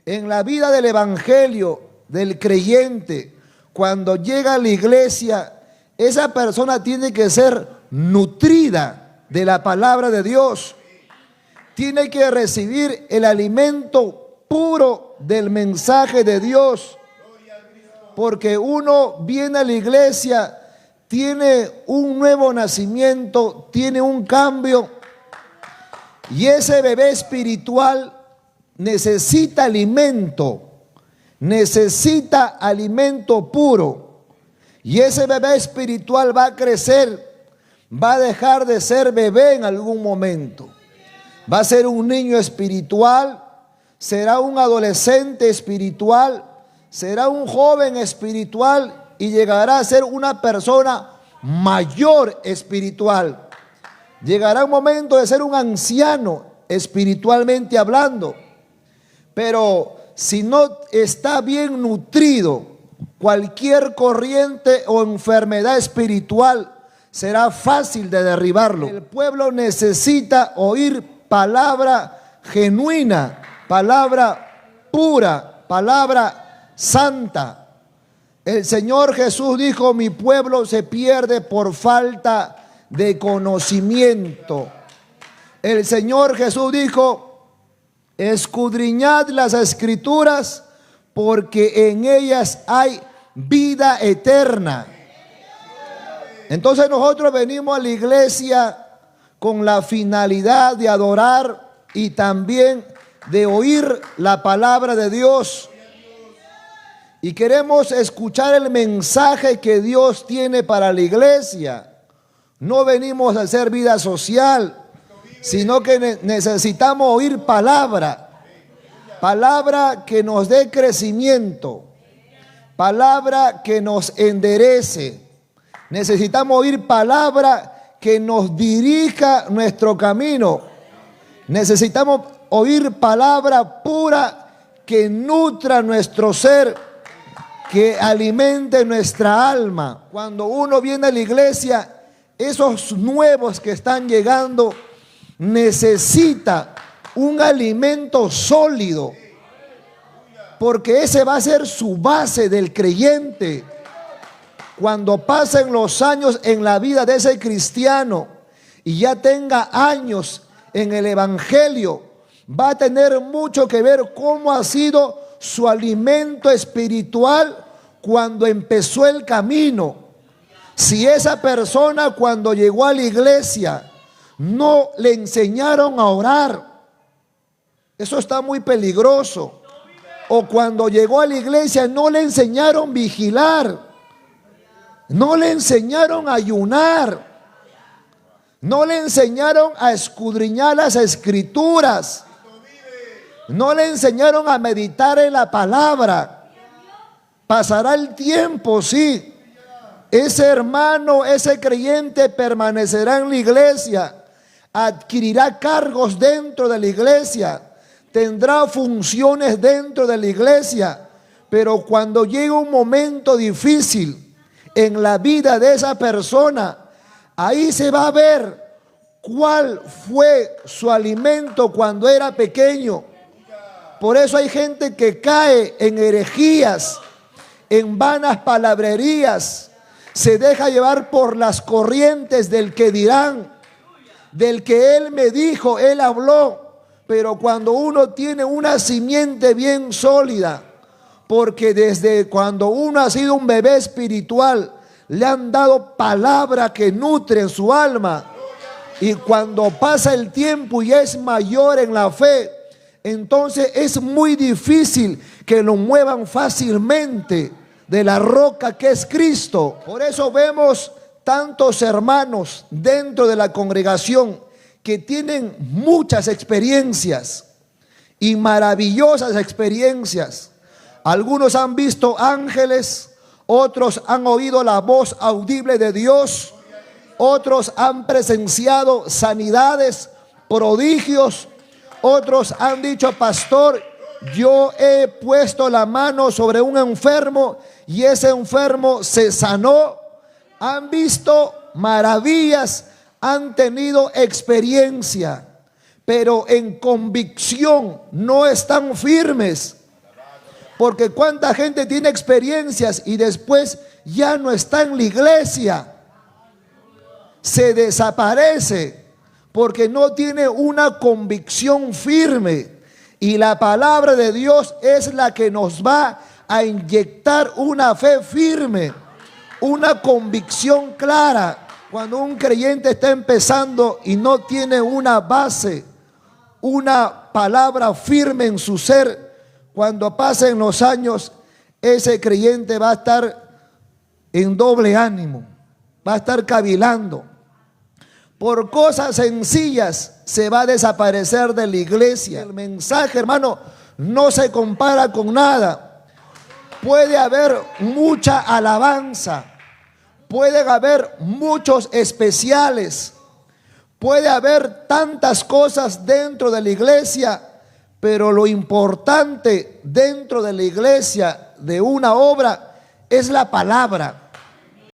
En la vida del evangelio, del creyente, cuando llega a la iglesia, esa persona tiene que ser nutrida de la palabra de Dios. Tiene que recibir el alimento puro del mensaje de Dios. Porque uno viene a la iglesia, tiene un nuevo nacimiento, tiene un cambio. Y ese bebé espiritual necesita alimento puro. Y ese bebé espiritual va a crecer, va a dejar de ser bebé en algún momento. Va a ser un niño espiritual, será un adolescente espiritual, será un joven espiritual y llegará a ser una persona mayor espiritual. Llegará un momento de ser un anciano espiritualmente hablando. Pero si no está bien nutrido, cualquier corriente o enfermedad espiritual será fácil de derribarlo. El pueblo necesita oír palabra genuina, palabra pura, palabra santa. El Señor Jesús dijo: mi pueblo se pierde por falta de conocimiento. El Señor Jesús dijo: escudriñad las escrituras porque en ellas hay vida eterna. Entonces nosotros venimos a la iglesia con la finalidad de adorar y también de oír la palabra de Dios. Y queremos escuchar el mensaje que Dios tiene para la iglesia. No venimos a hacer vida social, sino que necesitamos oír palabra. Palabra que nos dé crecimiento. Palabra que nos enderece. Necesitamos oír palabra que nos dirija nuestro camino. Necesitamos oír palabra pura que nutra nuestro ser, que alimente nuestra alma. Cuando uno viene a la iglesia, esos nuevos que están llegando necesita un alimento sólido, porque ese va a ser su base del creyente. Cuando pasen los años en la vida de ese cristiano y ya tenga años en el evangelio, va a tener mucho que ver cómo ha sido su alimento espiritual cuando empezó el camino. Si esa persona cuando llegó a la iglesia no le enseñaron a orar, eso está muy peligroso. O cuando llegó a la iglesia no le enseñaron a vigilar, no le enseñaron a ayunar, no le enseñaron a escudriñar las escrituras, no le enseñaron a meditar en la palabra. Pasará el tiempo, sí. Ese hermano, ese creyente permanecerá en la iglesia, adquirirá cargos dentro de la iglesia, tendrá funciones dentro de la iglesia, pero cuando llega un momento difícil en la vida de esa persona, ahí se va a ver cuál fue su alimento cuando era pequeño. Por eso hay gente que cae en herejías, en vanas palabrerías, se deja llevar por las corrientes del que dirán, del que él me dijo, él habló. Pero cuando uno tiene una simiente bien sólida, porque desde cuando uno ha sido un bebé espiritual, le han dado palabra que nutre en su alma. Y cuando pasa el tiempo y es mayor en la fe, entonces es muy difícil que lo muevan fácilmente de la roca que es Cristo. Por eso vemos tantos hermanos dentro de la congregación que tienen muchas experiencias y maravillosas experiencias. Algunos han visto ángeles, otros han oído la voz audible de Dios, otros han presenciado sanidades, prodigios, otros han dicho: pastor, yo he puesto la mano sobre un enfermo y ese enfermo se sanó. Han visto maravillas, han tenido experiencia, pero en convicción no están firmes. Porque cuánta gente tiene experiencias y después ya no está en la iglesia. Se desaparece porque no tiene una convicción firme. Y la palabra de Dios es la que nos va a inyectar una fe firme, una convicción clara. Cuando un creyente está empezando y no tiene una base, una palabra firme en su ser, cuando pasen los años, ese creyente va a estar en doble ánimo, va a estar cavilando. Por cosas sencillas se va a desaparecer de la iglesia. El mensaje, hermano, no se compara con nada. Puede haber mucha alabanza, pueden haber muchos especiales, puede haber tantas cosas dentro de la iglesia, pero lo importante dentro de la iglesia, de una obra, es la palabra.